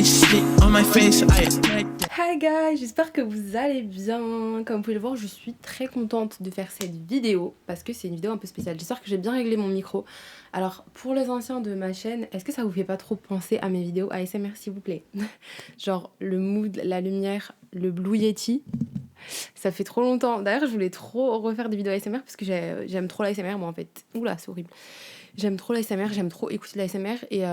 spit on my face, Hi guys, j'espère que vous allez bien. Comme vous pouvez le voir, je suis très contente de faire cette vidéo parce que c'est une vidéo un peu spéciale. J'espère que j'ai bien réglé mon micro. Alors pour les anciens de ma chaîne, est-ce que ça vous fait pas trop penser à mes vidéos ASMR s'il vous plaît? Genre le mood, la lumière, le Blue Yeti. Ça fait trop longtemps. D'ailleurs je voulais trop refaire des vidéos ASMR parce que j'aime trop l'ASMR moi en fait. Oula c'est horrible. J'aime trop l'ASMR, j'aime trop écouter l'ASMR et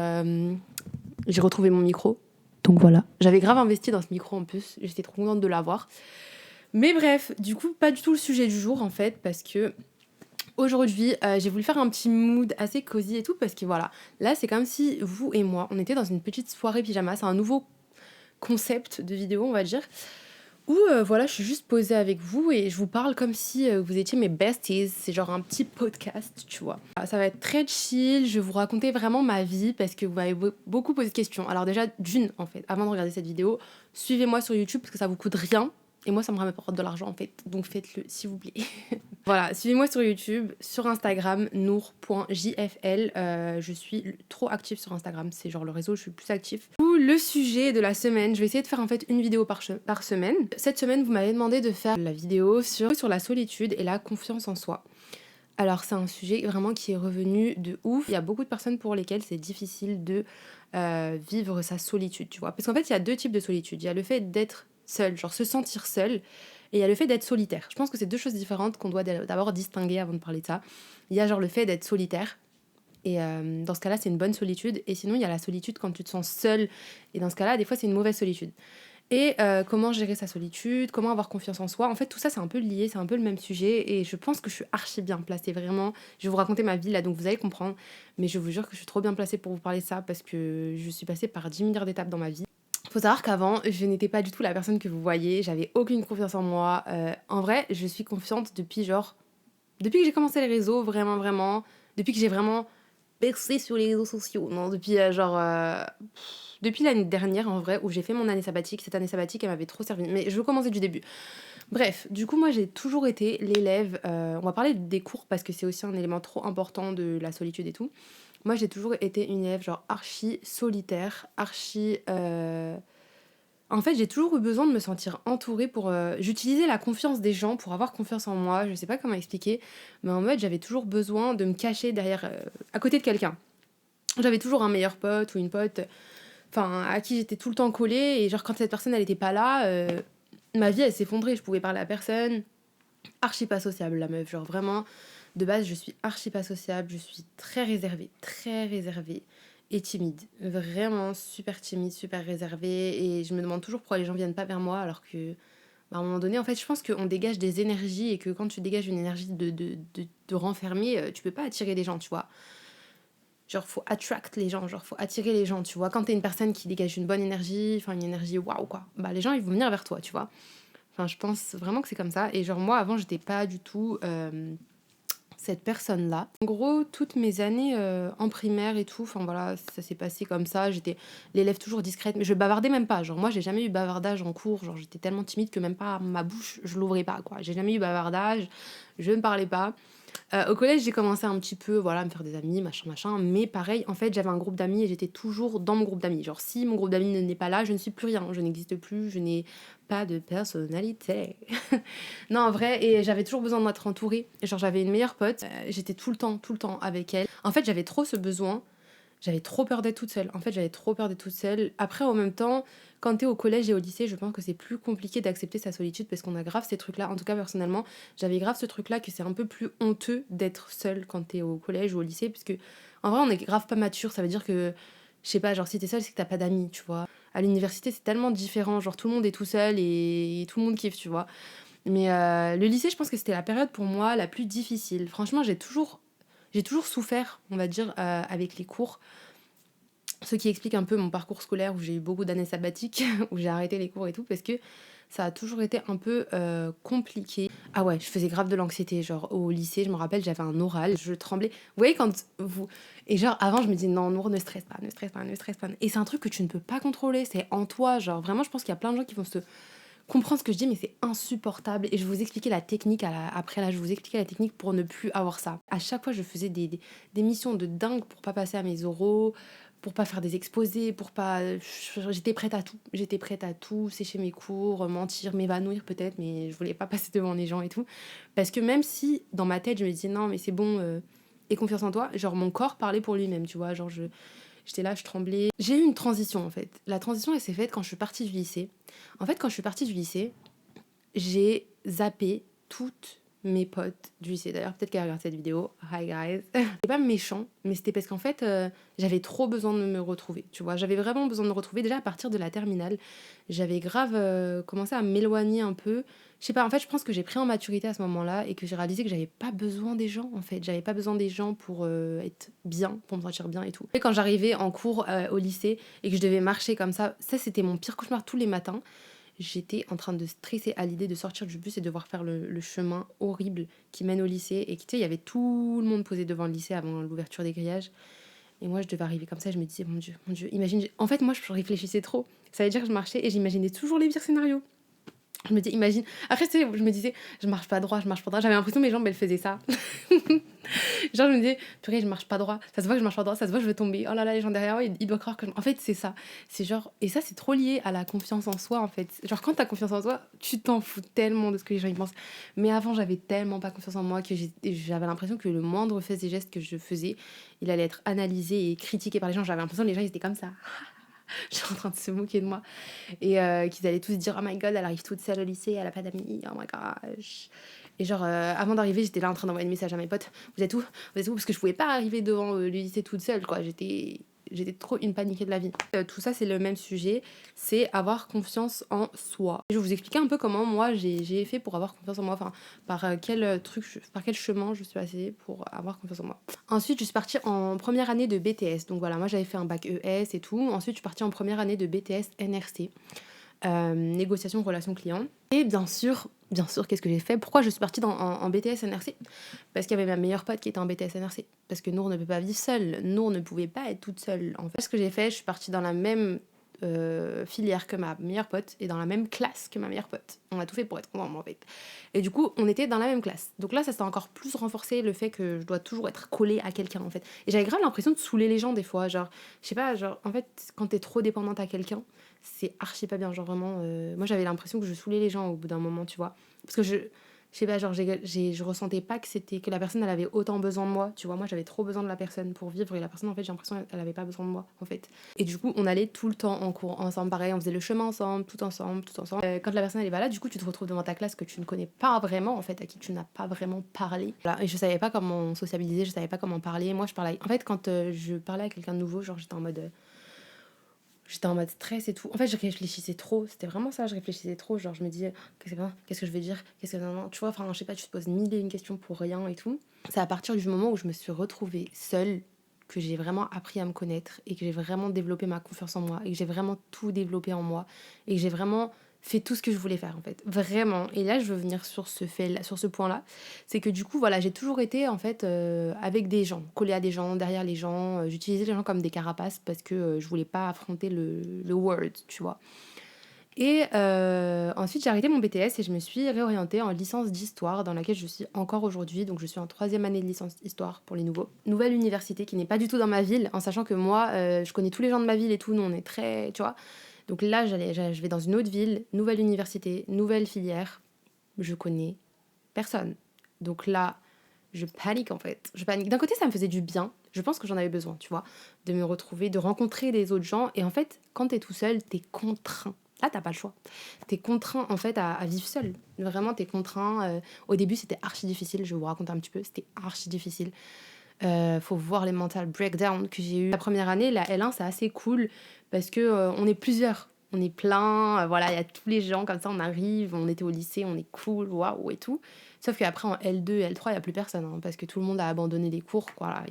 j'ai retrouvé mon micro. Donc voilà, j'avais grave investi dans ce micro en plus, j'étais trop contente de l'avoir. Mais bref, du coup, pas du tout le sujet du jour en fait, parce que aujourd'hui, j'ai voulu faire un petit mood assez cosy et tout, parce que voilà, là c'est comme si vous et moi, on était dans une petite soirée pyjama, c'est un nouveau concept de vidéo, on va dire, où voilà, je suis juste posée avec vous et je vous parle comme si vous étiez mes besties, c'est genre un petit podcast, tu vois. Ça va être très chill, je vais vous raconter vraiment ma vie parce que vous m'avez beaucoup posé de questions. Alors déjà, d'une, en fait, avant de regarder cette vidéo, suivez-moi sur YouTube parce que ça vous coûte rien et moi ça me rapporte de l'argent en fait, donc faites-le s'il vous plaît. Voilà, suivez-moi sur YouTube, sur Instagram, nour.jfl. Je suis trop active sur Instagram, c'est genre le réseau où je suis le plus active. Le sujet de la semaine, je vais essayer de faire en fait une vidéo par semaine. Cette semaine, vous m'avez demandé de faire la vidéo sur la solitude et la confiance en soi. Alors c'est un sujet vraiment qui est revenu de ouf. Il y a beaucoup de personnes pour lesquelles c'est difficile de vivre sa solitude, tu vois. Parce qu'en fait, il y a deux types de solitude. Il y a le fait d'être seul, genre se sentir seul, et il y a le fait d'être solitaire. Je pense que c'est deux choses différentes qu'on doit d'abord distinguer avant de parler de ça. Il y a genre le fait d'être solitaire, et dans ce cas-là, c'est une bonne solitude. Et sinon, il y a la solitude quand tu te sens seul, et dans ce cas-là, des fois, c'est une mauvaise solitude. Et comment gérer sa solitude, comment avoir confiance en soi. En fait, tout ça, c'est un peu lié, c'est un peu le même sujet. Et je pense que je suis archi bien placée, vraiment. Je vais vous raconter ma vie là, donc vous allez comprendre. Mais je vous jure que je suis trop bien placée pour vous parler de ça parce que je suis passée par 10 milliards d'étapes dans ma vie. Faut savoir qu'avant, je n'étais pas du tout la personne que vous voyez. J'avais aucune confiance en moi. En vrai, je suis confiante depuis depuis que j'ai commencé les réseaux, vraiment, vraiment. Depuis que j'ai vraiment percé sur les réseaux sociaux. Non, depuis depuis l'année dernière, en vrai, où j'ai fait mon année sabbatique. Cette année sabbatique, elle m'avait trop servi. Mais je veux commencer du début. Bref, du coup, moi, j'ai toujours été l'élève... on va parler des cours parce que c'est aussi un élément trop important de la solitude et tout. Moi, j'ai toujours été une élève genre archi solitaire, archi... En fait, j'ai toujours eu besoin de me sentir entourée pour... J'utilisais la confiance des gens pour avoir confiance en moi. Je sais pas comment expliquer. Mais en mode, j'avais toujours besoin de me cacher derrière... à côté de quelqu'un. J'avais toujours un meilleur pote ou une pote... Enfin, à qui j'étais tout le temps collée. Et genre, quand cette personne, elle était pas là, ma vie, elle s'effondrait. Je pouvais parler à personne. Archi pas sociable, la meuf. Genre, vraiment, de base, je suis archi pas sociable. Je suis très réservée et timide. Vraiment super timide, super réservée. Et je me demande toujours pourquoi les gens viennent pas vers moi alors que... Bah, à un moment donné, en fait, je pense qu'on dégage des énergies et que quand tu dégages une énergie de renfermer, tu peux pas attirer des gens, tu vois. Genre, faut attract les gens, genre, faut attirer les gens, tu vois. Quand t'es une personne qui dégage une bonne énergie, enfin, une énergie waouh, quoi, bah, les gens, ils vont venir vers toi, tu vois. Enfin, je pense vraiment que c'est comme ça. Et genre, moi, avant, j'étais pas du tout cette personne-là. En gros, toutes mes années en primaire et tout, enfin, voilà, ça s'est passé comme ça. J'étais l'élève toujours discrète, mais je bavardais même pas. Genre, moi, j'ai jamais eu bavardage en cours. Genre, j'étais tellement timide que même pas ma bouche, je l'ouvrais pas, quoi. J'ai jamais eu bavardage, je ne parlais pas. Au collège, j'ai commencé un petit peu, voilà, à me faire des amis, machin, mais pareil, en fait, j'avais un groupe d'amis et j'étais toujours dans mon groupe d'amis. Genre, si mon groupe d'amis n'est pas là, je ne suis plus rien, je n'existe plus, je n'ai pas de personnalité. Non, en vrai, et j'avais toujours besoin d'être entourée. Genre, j'avais une meilleure pote, j'étais tout le temps avec elle. En fait, j'avais trop ce besoin. J'avais trop peur d'être toute seule. En fait, j'avais trop peur d'être toute seule. Après, en même temps, quand t'es au collège et au lycée, je pense que c'est plus compliqué d'accepter sa solitude parce qu'on a grave ces trucs-là. En tout cas, personnellement, j'avais grave ce truc-là que c'est un peu plus honteux d'être seule quand t'es au collège ou au lycée parce que, en vrai, on est grave pas mature. Ça veut dire que, je sais pas, genre, si t'es seule, c'est que t'as pas d'amis, tu vois. À l'université, c'est tellement différent. Genre, tout le monde est tout seul et tout le monde kiffe, tu vois. Mais le lycée, je pense que c'était la période pour moi la plus difficile. Franchement, j'ai toujours souffert, on va dire, avec les cours. Ce qui explique un peu mon parcours scolaire où j'ai eu beaucoup d'années sabbatiques, où j'ai arrêté les cours et tout, parce que ça a toujours été un peu compliqué. Ah ouais, je faisais grave de l'anxiété. Genre au lycée, je me rappelle, j'avais un oral, je tremblais. Vous voyez, quand vous... Et genre avant, je me disais, non, Nour, ne stresse pas, ne stresse pas, ne stresse pas. Et c'est un truc que tu ne peux pas contrôler, c'est en toi. Genre vraiment, je pense qu'il y a plein de gens qui vont se comprendre ce que je dis, mais c'est insupportable. Et je vais vous expliquer la technique après là, je vais vous expliquer la technique pour ne plus avoir ça. À chaque fois, je faisais des missions de dingue pour pas passer à mes oraux, pour pas faire des exposés, pour pas... J'étais prête à tout. J'étais prête à tout, sécher mes cours, mentir, m'évanouir peut-être, mais je voulais pas passer devant les gens et tout. Parce que même si, dans ma tête, je me disais, non, mais c'est bon, aie confiance en toi, genre mon corps parlait pour lui-même, tu vois, genre j'étais là, je tremblais. J'ai eu une transition, en fait. La transition, elle s'est faite quand je suis partie du lycée. En fait, quand je suis partie du lycée, j'ai zappé toutes mes potes du lycée. D'ailleurs, peut-être qu'elle regarde cette vidéo. Hi guys. C'était pas méchant, mais c'était parce qu'en fait, j'avais trop besoin de me retrouver. Tu vois, j'avais vraiment besoin de me retrouver. Déjà, à partir de la terminale, j'avais grave commencé à m'éloigner un peu. Je sais pas, en fait, je pense que j'ai pris en maturité à ce moment-là et que j'ai réalisé que j'avais pas besoin des gens, en fait. J'avais pas besoin des gens pour être bien, pour me sentir bien et tout. Et quand j'arrivais en cours au lycée et que je devais marcher comme ça, c'était mon pire cauchemar tous les matins. J'étais en train de stresser à l'idée de sortir du bus et devoir faire le chemin horrible qui mène au lycée. Et tu sais, il y avait tout le monde posé devant le lycée avant l'ouverture des grillages. Et moi, je devais arriver comme ça. Je me disais, mon Dieu, imagine. En fait, moi, je réfléchissais trop. Ça veut dire que je marchais et j'imaginais toujours les pires scénarios. Je me disais, imagine. Après, tu sais, je me disais, je marche pas droit, je marche pas droit. J'avais l'impression que mes jambes, elles faisaient ça. Genre, je me disais, purée, je marche pas droit. Ça se voit que je marche pas droit, ça se voit que je vais tomber. Oh là là, les gens derrière moi, ils doivent croire que En fait, c'est ça. C'est genre. Et ça, c'est trop lié à la confiance en soi, en fait. Genre, quand t'as confiance en toi, tu t'en fous tellement de ce que les gens y pensent. Mais avant, j'avais tellement pas confiance en moi que j'avais l'impression que le moindre fait et geste que je faisais, il allait être analysé et critiqué par les gens. J'avais l'impression que les gens, ils étaient comme ça. Je suis en train de se moquer de moi. Et qu'ils allaient tous dire, oh my god, elle arrive toute seule au lycée, elle a pas d'amis, oh my gosh. Et genre, avant d'arriver, j'étais là en train d'envoyer des messages à mes potes. Vous êtes où? Vous êtes où? Parce que je pouvais pas arriver devant le lycée toute seule, quoi. J'étais trop une paniquée de la vie. Tout ça, c'est le même sujet, c'est avoir confiance en soi. Je vais vous expliquer un peu comment moi j'ai fait pour avoir confiance en moi, enfin, par quel chemin je suis passée pour avoir confiance en moi. Ensuite, je suis partie en première année de BTS. Donc voilà, moi j'avais fait un bac ES et tout. Ensuite, je suis partie en première année de BTS NRC. Négociation relation client. Et bien sûr, qu'est-ce que j'ai fait? Pourquoi je suis partie en BTS NRC? Parce qu'il y avait ma meilleure pote qui était en BTS NRC. Parce que Nour ne peut pas vivre seule. Nour ne pouvait pas être toute seule. En fait, ce que j'ai fait, je suis partie dans la même filière que ma meilleure pote et dans la même classe que ma meilleure pote. On a tout fait pour être ensemble, en fait. Et du coup, on était dans la même classe. Donc là, ça s'est encore plus renforcé le fait que je dois toujours être collée à quelqu'un, en fait. Et j'avais grave l'impression de saouler les gens des fois. Genre, je sais pas, genre, en fait, quand t'es trop dépendante à quelqu'un, c'est archi pas bien. Genre vraiment, moi j'avais l'impression que je saoulais les gens au bout d'un moment, tu vois. Parce que je sais pas, genre je ressentais pas que la personne elle avait autant besoin de moi, tu vois. Moi j'avais trop besoin de la personne pour vivre et la personne en fait j'ai l'impression elle avait pas besoin de moi en fait. Et du coup on allait tout le temps en cours ensemble, pareil, on faisait le chemin ensemble, tout ensemble, tout ensemble. Quand la personne elle est pas là, du coup tu te retrouves devant ta classe que tu ne connais pas vraiment en fait, à qui tu n'as pas vraiment parlé. Voilà. Et je savais pas comment sociabiliser, je savais pas comment parler. Moi je parlais, en fait quand je parlais à quelqu'un de nouveau, genre j'étais en mode stress et tout. En fait, je réfléchissais trop. C'était vraiment ça, je réfléchissais trop. Genre, je me disais, qu'est-ce que je vais dire? Qu'est-ce que non, tu vois, enfin, je sais pas, tu te poses mille et une questions pour rien et tout. C'est à partir du moment où je me suis retrouvée seule que j'ai vraiment appris à me connaître et que j'ai vraiment développé ma confiance en moi et que j'ai vraiment tout développé en moi et que j'ai vraiment fait tout ce que je voulais faire en fait, vraiment. Et là je veux venir sur ce point là, c'est que du coup voilà, j'ai toujours été en fait avec des gens, collée à des gens, derrière les gens, j'utilisais les gens comme des carapaces parce que je voulais pas affronter le world, tu vois. Et ensuite j'ai arrêté mon BTS et je me suis réorientée en licence d'histoire dans laquelle je suis encore aujourd'hui. Donc je suis en 3e année de licence d'histoire pour les nouveaux. Nouvelle université qui n'est pas du tout dans ma ville, en sachant que moi je connais tous les gens de ma ville et tout, nous on est très, tu vois. Donc là je vais dans une autre ville, nouvelle université, nouvelle filière, je connais personne. Donc là je panique en fait. Je panique. D'un côté ça me faisait du bien, je pense que j'en avais besoin, tu vois, de me retrouver, de rencontrer des autres gens. Et en fait quand t'es tout seul, t'es contraint. Là, t'as pas le choix. T'es contraint, en fait, à vivre seul. Vraiment, t'es contraint. Au début, c'était archi difficile. Je vais vous raconter un petit peu. C'était archi difficile. Faut voir les mental breakdowns que j'ai eu. La première année, la L1, c'est assez cool parce que on est plusieurs. On est plein. Voilà, il y a tous les gens comme ça. On arrive. On était au lycée. On est cool. Waouh et tout. Sauf qu'après, en L2 et L3, il n'y a plus personne, hein, parce que tout le monde a abandonné les cours. Voilà,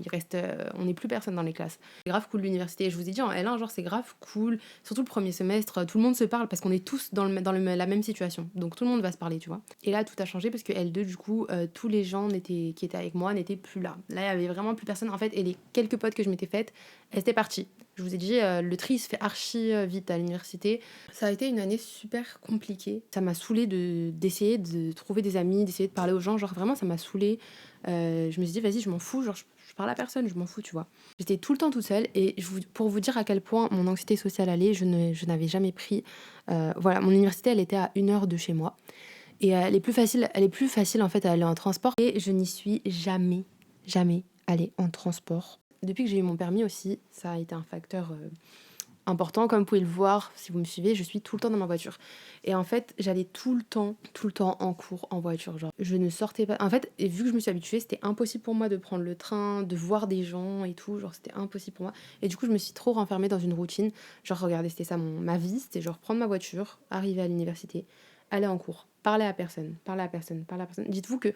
on n'est plus personne dans les classes. C'est grave cool l'université. Je vous ai dit, en L1, genre, c'est grave cool. Surtout le premier semestre, tout le monde se parle parce qu'on est tous dans la même situation. Donc tout le monde va se parler, tu vois. Et là, tout a changé parce que L2, du coup, tous les gens qui étaient avec moi n'étaient plus là. Là, il y avait vraiment plus personne, en fait. Et les quelques potes que je m'étais faites, elles étaient parties. Je vous ai dit, le tri se fait archi vite à l'université. Ça a été une année super compliquée. Ça m'a saoulée d'essayer de trouver des amis, d'essayer de parler aux gens. Genre vraiment, ça m'a saoulée. Je me suis dit, vas-y, je m'en fous. Genre, je parle à personne, je m'en fous, tu vois. J'étais tout le temps toute seule et pour vous dire à quel point mon anxiété sociale allait, je n'avais jamais pris... voilà, mon université, elle était à 1 heure de chez moi. Et elle est plus facile en fait à aller en transport. Et je n'y suis jamais allée en transport. Depuis que j'ai eu mon permis aussi, ça a été un facteur important. Comme vous pouvez le voir, si vous me suivez, je suis tout le temps dans ma voiture. Et en fait, j'allais tout le temps en cours en voiture. Genre, je ne sortais pas. En fait, et vu que je me suis habituée, c'était impossible pour moi de prendre le train, de voir des gens et tout. Genre, c'était impossible pour moi. Et du coup, je me suis trop renfermée dans une routine. Genre, regardez, c'était ça ma vie. C'était genre prendre ma voiture, arriver à l'université, aller en cours, parler à personne. Dites-vous que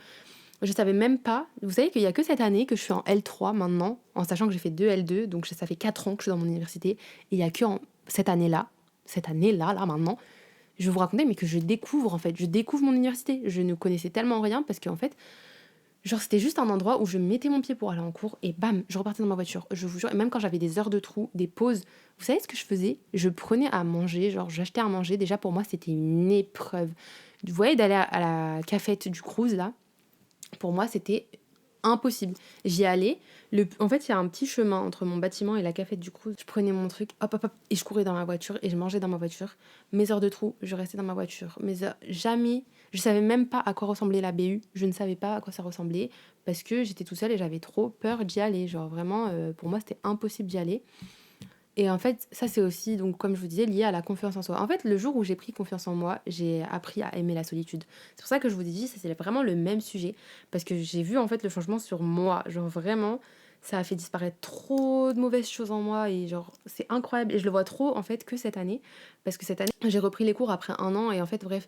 je savais même pas. Vous savez qu'il y a que cette année que je suis en L3 maintenant, en sachant que j'ai fait 2 L2, donc ça fait 4 ans que je suis dans mon université. Et il y a que cette année-là, là maintenant, je vais vous raconter, mais que je découvre mon université. Je ne connaissais tellement rien parce qu'en fait, genre c'était juste un endroit où je mettais mon pied pour aller en cours et bam, je repartais dans ma voiture. Je vous jure, et même quand j'avais des heures de trou, des pauses, vous savez ce que je faisais? Je prenais à manger, genre j'achetais à manger. Déjà pour moi, c'était une épreuve. Vous voyez, d'aller à la cafette du Cruz là, pour moi, c'était impossible. J'y allais. En fait, il y a un petit chemin entre mon bâtiment et la cafette du Cruz. Je prenais mon truc, hop, hop, hop, et je courais dans ma voiture et je mangeais dans ma voiture. Mes heures de trou, je restais dans ma voiture. Jamais. Je savais même pas à quoi ressemblait la BU. Je ne savais pas à quoi ça ressemblait parce que j'étais toute seule et j'avais trop peur d'y aller. Genre vraiment, pour moi, c'était impossible d'y aller. Et en fait, ça c'est aussi, donc comme je vous disais, lié à la confiance en soi. En fait, le jour où j'ai pris confiance en moi, j'ai appris à aimer la solitude. C'est pour ça que je vous ai dit, ça c'est vraiment le même sujet, parce que j'ai vu en fait le changement sur moi. Genre vraiment, ça a fait disparaître trop de mauvaises choses en moi et genre c'est incroyable. Et je le vois trop en fait que cette année, parce que cette année, j'ai repris les cours après 1 an et en fait, bref,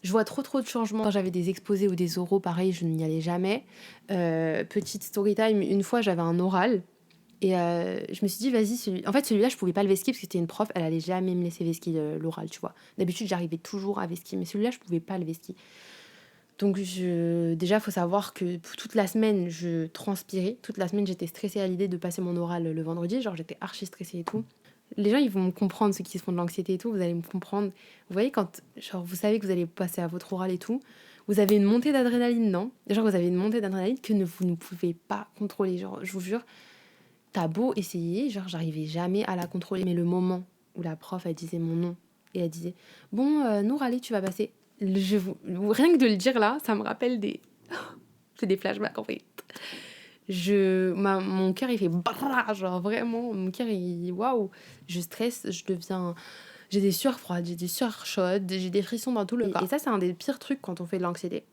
je vois trop de changements. Quand j'avais des exposés ou des oraux, pareil, je n'y allais jamais. Petite story time, une fois j'avais un oral. Et je me suis dit, vas-y, en fait, celui-là, je pouvais pas le vesquiller parce que c'était une prof, elle allait jamais me laisser vesquiller l'oral, tu vois. D'habitude, j'arrivais toujours à vesquiller, mais celui-là, je pouvais pas le vesquiller. Donc, déjà, faut savoir que toute la semaine, je transpirais. Toute la semaine, j'étais stressée à l'idée de passer mon oral le vendredi. Genre, j'étais archi stressée et tout. Les gens, ils vont me comprendre, ceux qui se font de l'anxiété et tout, vous allez me comprendre. Vous voyez, quand genre, vous savez que vous allez passer à votre oral et tout, vous avez une montée d'adrénaline, non? Genre, vous avez une montée d'adrénaline que vous ne pouvez pas contrôler. Genre, je vous jure, t'as beau essayer, genre j'arrivais jamais à la contrôler. Mais le moment où la prof, elle disait mon nom et elle disait « Bon, Nour, allez, tu vas passer ». Rien que de le dire là, ça me rappelle des... C'est des flashbacks en fait. Mon cœur, il fait... brrr, genre vraiment, mon cœur, il... Waouh. Je stresse, je deviens... J'ai des sueurs froides, j'ai des sueurs chaudes, j'ai des frissons dans tout le corps. Et ça, c'est un des pires trucs quand on fait de l'anxiété.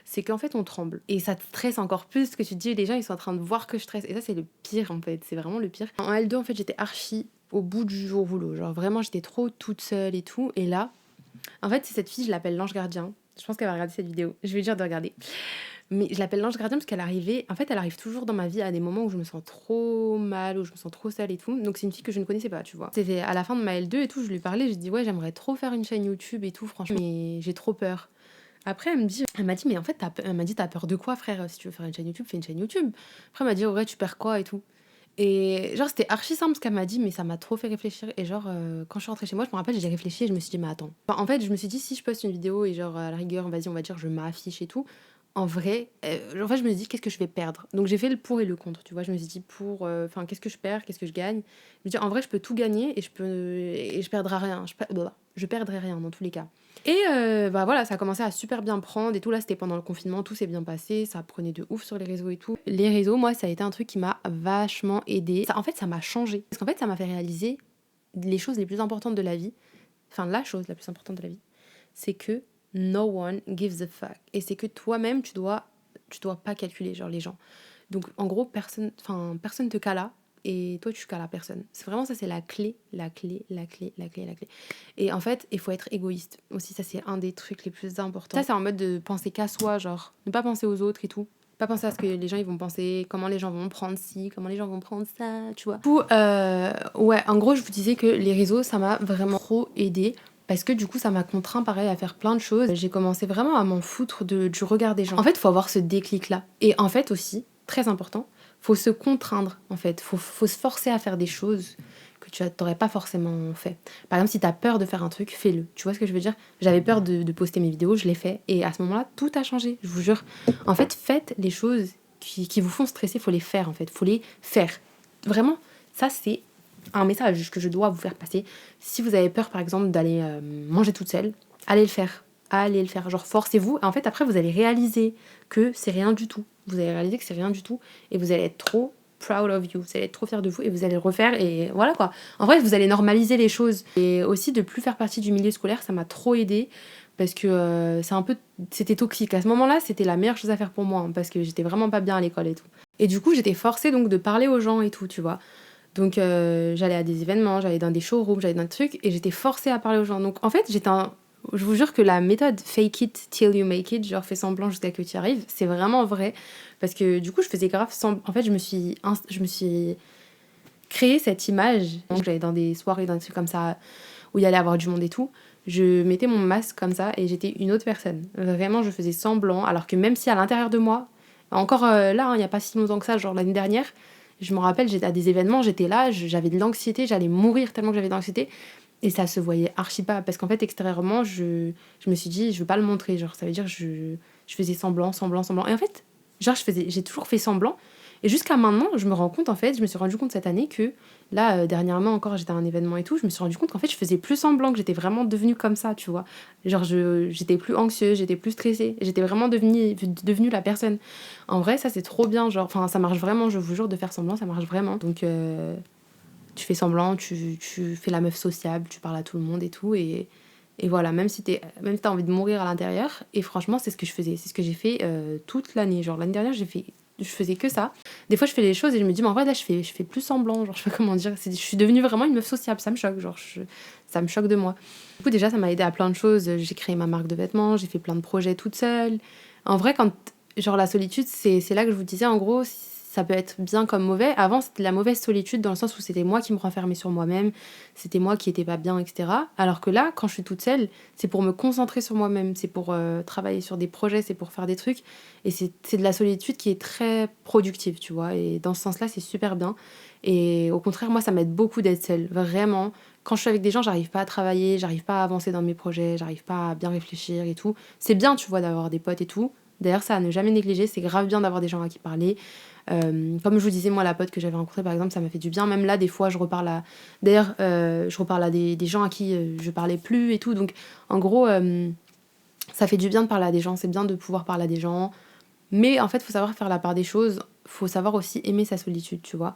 C'est qu'en fait, on tremble. Et ça te stresse encore plus parce que tu te dis, les gens, ils sont en train de voir que je stresse. Et ça, c'est le pire, en fait. C'est vraiment le pire. En L2, en fait, j'étais archi au bout du jour rouleau. Genre, vraiment, j'étais trop toute seule et tout. Et là, en fait, c'est cette fille, je l'appelle l'ange gardien. Je pense qu'elle va regarder cette vidéo. Je vais lui dire de regarder. Mais je l'appelle l'ange gardien parce qu'elle arrivait... En fait, elle arrive toujours dans ma vie à des moments où je me sens trop mal, où je me sens trop seule et tout. Donc, c'est une fille que je ne connaissais pas, tu vois. C'était à la fin de ma L2 et tout, je lui parlais, je dis ouais, j'aimerais trop faire une chaîne YouTube et tout, franchement, mais j'ai trop peur. Après, elle m'a dit, mais en fait, elle m'a dit, t'as peur de quoi, frère? Si tu veux faire une chaîne YouTube, fais une chaîne YouTube. Après, elle m'a dit, ouais, tu perds quoi et tout. Et genre, c'était archi simple ce qu'elle m'a dit, mais ça m'a trop fait réfléchir. Et genre, quand je suis rentrée chez moi, je me rappelle, j'ai réfléchi et je me suis dit, mais attends. Enfin, en fait, je me suis dit, si je poste une vidéo et genre, à la rigueur, vas-y, on va dire, je m'affiche et tout. En vrai, je me suis dit, qu'est-ce que je vais perdre? Donc, j'ai fait le pour et le contre, tu vois. Je me suis dit, qu'est-ce que je perds? Qu'est-ce que je gagne? Je me dis, en vrai, je peux tout gagner et je perdrai rien. Je perdrai rien dans tous les cas. Et voilà, ça a commencé à super bien prendre et tout. Là, c'était pendant le confinement, tout s'est bien passé. Ça prenait de ouf sur les réseaux et tout. Les réseaux, moi, ça a été un truc qui m'a vachement aidée. En fait, ça m'a changé. Parce qu'en fait, ça m'a fait réaliser les choses les plus importantes de la vie. Enfin, la chose la plus importante de la vie, c'est que no one gives a fuck. Et c'est que toi-même, tu dois pas calculer, genre, les gens. Donc, en gros, personne te cala. Et toi, tu cales personne. C'est vraiment ça, c'est la clé. Et en fait, il faut être égoïste. Aussi, ça, c'est un des trucs les plus importants. Ça, c'est en mode de penser qu'à soi, genre, ne pas penser aux autres et tout. Pas penser à ce que les gens, ils vont penser, comment les gens vont prendre ci, comment les gens vont prendre ça, tu vois. Du coup, ouais, en gros, je vous disais que les réseaux, ça m'a vraiment trop aidée. Parce que du coup, ça m'a contraint, pareil, à faire plein de choses. J'ai commencé vraiment à m'en foutre du regard des gens. En fait, il faut avoir ce déclic-là. Et en fait aussi, très important, faut se contraindre, en fait. Faut se forcer à faire des choses que tu n'aurais pas forcément fait. Par exemple, si tu as peur de faire un truc, fais-le. Tu vois ce que je veux dire? J'avais peur de poster mes vidéos, je l'ai fait. Et à ce moment-là, tout a changé, je vous jure. En fait, faites les choses qui vous font stresser, faut les faire en fait, faut les faire. Vraiment, ça c'est un message que je dois vous faire passer. Si vous avez peur par exemple d'aller manger toute seule, allez le faire. Allez le faire, genre forcez-vous. En fait après vous allez réaliser que c'est rien du tout. Vous allez réaliser que c'est rien du tout et vous allez être trop proud of you, vous allez être trop fiers de vous et vous allez le refaire et voilà quoi. En vrai vous allez normaliser les choses et aussi de plus faire partie du milieu scolaire, ça m'a trop aidé parce que c'était toxique. À ce moment-là, c'était la meilleure chose à faire pour moi hein, parce que j'étais vraiment pas bien à l'école et tout. Et du coup, j'étais forcée donc de parler aux gens et tout, tu vois. Donc j'allais à des événements, j'allais dans des showrooms, j'allais dans des trucs et j'étais forcée à parler aux gens. Donc en fait, je vous jure que la méthode fake it till you make it, genre fais semblant jusqu'à que tu y arrives, c'est vraiment vrai. Parce que du coup, je faisais grave semblant. En fait, je me suis créé cette image. Donc j'allais dans des soirées, dans des trucs comme ça, où il y allait avoir du monde et tout. Je mettais mon masque comme ça et j'étais une autre personne. Vraiment, je faisais semblant. Alors que même si à l'intérieur de moi, encore là, il n'y a pas si longtemps que ça, genre l'année dernière, je me rappelle, j'étais à des événements, j'étais là, j'avais de l'anxiété, j'allais mourir tellement que j'avais de l'anxiété. Et ça se voyait archi pas. Parce qu'en fait, extérieurement, je me suis dit, je veux pas le montrer. Genre, ça veut dire que je faisais semblant. Et en fait, genre, j'ai toujours fait semblant. Et jusqu'à maintenant, je me rends compte, en fait, je me suis rendu compte cette année que, là, dernièrement encore, j'étais à un événement et tout, je me suis rendu compte qu'en fait, je faisais plus semblant, que j'étais vraiment devenue comme ça, tu vois. Genre, j'étais plus anxieuse, j'étais plus stressée, j'étais vraiment devenue la personne. En vrai, ça, c'est trop bien, genre, enfin, ça marche vraiment, je vous jure, de faire semblant, ça marche vraiment. Donc, tu fais semblant, tu fais la meuf sociable, tu parles à tout le monde et tout, et voilà, même si t'as envie de mourir à l'intérieur, et franchement, c'est ce que je faisais, c'est ce que j'ai fait toute l'année. Genre, l'année dernière, je faisais que ça. Des fois, je fais les choses et je me dis, mais en vrai, là, je fais plus semblant. Genre, je sais pas comment dire. Je suis devenue vraiment une meuf sociable. Ça me choque. Genre, ça me choque de moi. Du coup, déjà, ça m'a aidé à plein de choses. J'ai créé ma marque de vêtements. J'ai fait plein de projets toute seule. En vrai, genre, la solitude, c'est là que je vous disais, en gros, ça peut être bien comme mauvais. Avant, c'était la mauvaise solitude dans le sens où c'était moi qui me renfermais sur moi-même. C'était moi qui étais pas bien, etc. Alors que là, quand je suis toute seule, c'est pour me concentrer sur moi-même. C'est pour travailler sur des projets. C'est pour faire des trucs. Et c'est de la solitude qui est très productive, tu vois. Et dans ce sens-là, c'est super bien. Et au contraire, moi, ça m'aide beaucoup d'être seule. Vraiment. Quand je suis avec des gens, j'arrive pas à travailler, j'arrive pas à avancer dans mes projets, j'arrive pas à bien réfléchir et tout. C'est bien, tu vois, d'avoir des potes et tout. D'ailleurs, ça à ne jamais négliger. C'est grave bien d'avoir des gens à qui parler. Comme je vous disais, moi, la pote que j'avais rencontrée, par exemple, ça m'a fait du bien. Même là, des fois, je reparle à... D'ailleurs, je reparle à des gens à qui je parlais plus et tout. Donc, en gros, ça fait du bien de parler à des gens. C'est bien de pouvoir parler à des gens. Mais en fait, il faut savoir faire la part des choses. Il faut savoir aussi aimer sa solitude, tu vois.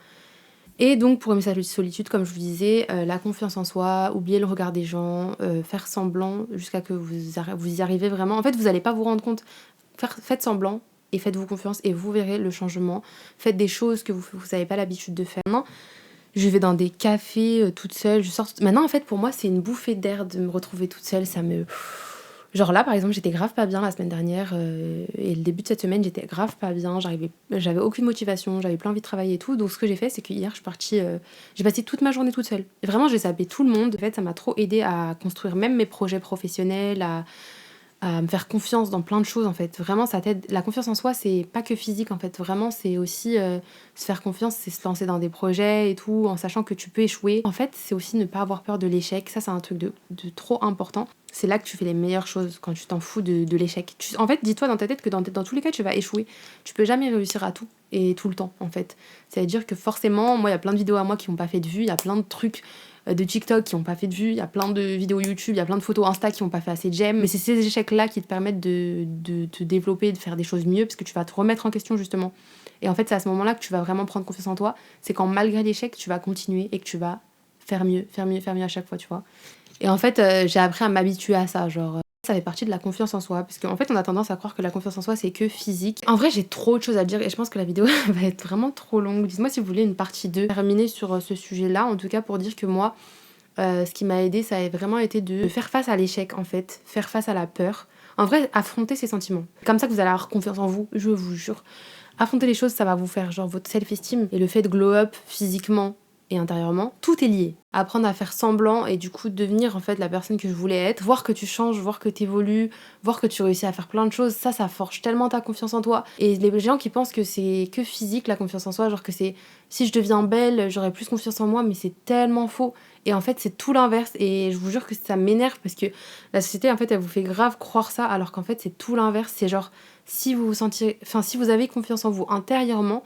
Et donc, pour aimer sa solitude, comme je vous disais, la confiance en soi, oublier le regard des gens, faire semblant jusqu'à que vous y arrivez vraiment. En fait, vous n'allez pas vous rendre compte. Faites semblant et faites-vous confiance et vous verrez le changement. Faites des choses que vous n'avez pas l'habitude de faire. Maintenant, je vais dans des cafés toute seule. Maintenant, en fait, pour moi, c'est une bouffée d'air de me retrouver toute seule. Genre là, par exemple, j'étais grave pas bien la semaine dernière et le début de cette semaine, j'étais grave pas bien. J'avais aucune motivation, j'avais plus envie de travailler et tout. Donc, ce que j'ai fait, c'est que hier, je suis partie. J'ai passé toute ma journée toute seule. Et vraiment, j'ai zappé tout le monde. En fait, ça m'a trop aidé à construire même mes projets professionnels, à me faire confiance dans plein de choses en fait. Vraiment, ça t'aide. La confiance en soi, c'est pas que physique en fait. Vraiment, c'est aussi se faire confiance, c'est se lancer dans des projets et tout, en sachant que tu peux échouer. En fait, c'est aussi ne pas avoir peur de l'échec. Ça, c'est un truc de trop important. C'est là que tu fais les meilleures choses, quand tu t'en fous de l'échec. En fait, dis-toi dans ta tête que dans tous les cas, tu vas échouer. Tu peux jamais réussir à tout et tout le temps en fait. Ça veut dire que forcément, moi, il y a plein de vidéos à moi qui n'ont pas fait de vues, il y a plein de trucs de TikTok qui n'ont pas fait de vues, il y a plein de vidéos YouTube, il y a plein de photos Insta qui n'ont pas fait assez de j'aime. Mais c'est ces échecs-là qui te permettent de te développer, de faire des choses mieux, parce que tu vas te remettre en question justement. Et en fait, c'est à ce moment-là que tu vas vraiment prendre confiance en toi. C'est quand malgré l'échec, tu vas continuer et que tu vas faire mieux à chaque fois, tu vois. Et en fait, j'ai appris à m'habituer à ça, genre... ça fait partie de la confiance en soi, parce qu'en fait on a tendance à croire que la confiance en soi c'est que physique. En vrai j'ai trop de choses à dire et je pense que la vidéo va être vraiment trop longue. Dites-moi si vous voulez une partie 2 terminée sur ce sujet là, en tout cas pour dire que moi ce qui m'a aidé ça a vraiment été de faire face à l'échec en fait, faire face à la peur. En vrai affronter ses sentiments, comme ça que vous allez avoir confiance en vous, je vous jure. Affronter les choses ça va vous faire genre votre self-esteem et le fait de glow up physiquement et intérieurement, tout est lié. Apprendre à faire semblant et du coup devenir en fait la personne que je voulais être, voir que tu changes, voir que tu évolues, voir que tu réussis à faire plein de choses, ça forge tellement ta confiance en toi. Et les gens qui pensent que c'est que physique la confiance en soi, genre que c'est si je deviens belle, j'aurai plus confiance en moi, mais c'est tellement faux. Et en fait, c'est tout l'inverse. Et je vous jure que ça m'énerve parce que la société, en fait, elle vous fait grave croire ça, alors qu'en fait, c'est tout l'inverse. C'est genre, si vous vous sentiez, enfin, si vous avez confiance en vous intérieurement,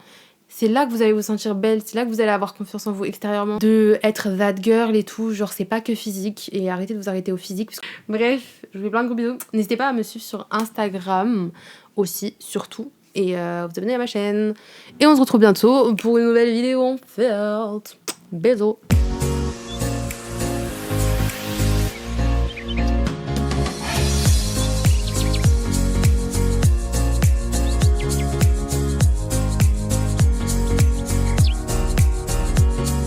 c'est là que vous allez vous sentir belle, c'est là que vous allez avoir confiance en vous extérieurement. De être that girl et tout, genre, c'est pas que physique. Et arrêtez de vous arrêter au physique. Bref, je vous fais plein de gros bisous. N'hésitez pas à me suivre sur Instagram aussi, surtout. Et vous abonner à ma chaîne. Et on se retrouve bientôt pour une nouvelle vidéo en fait. Bisous.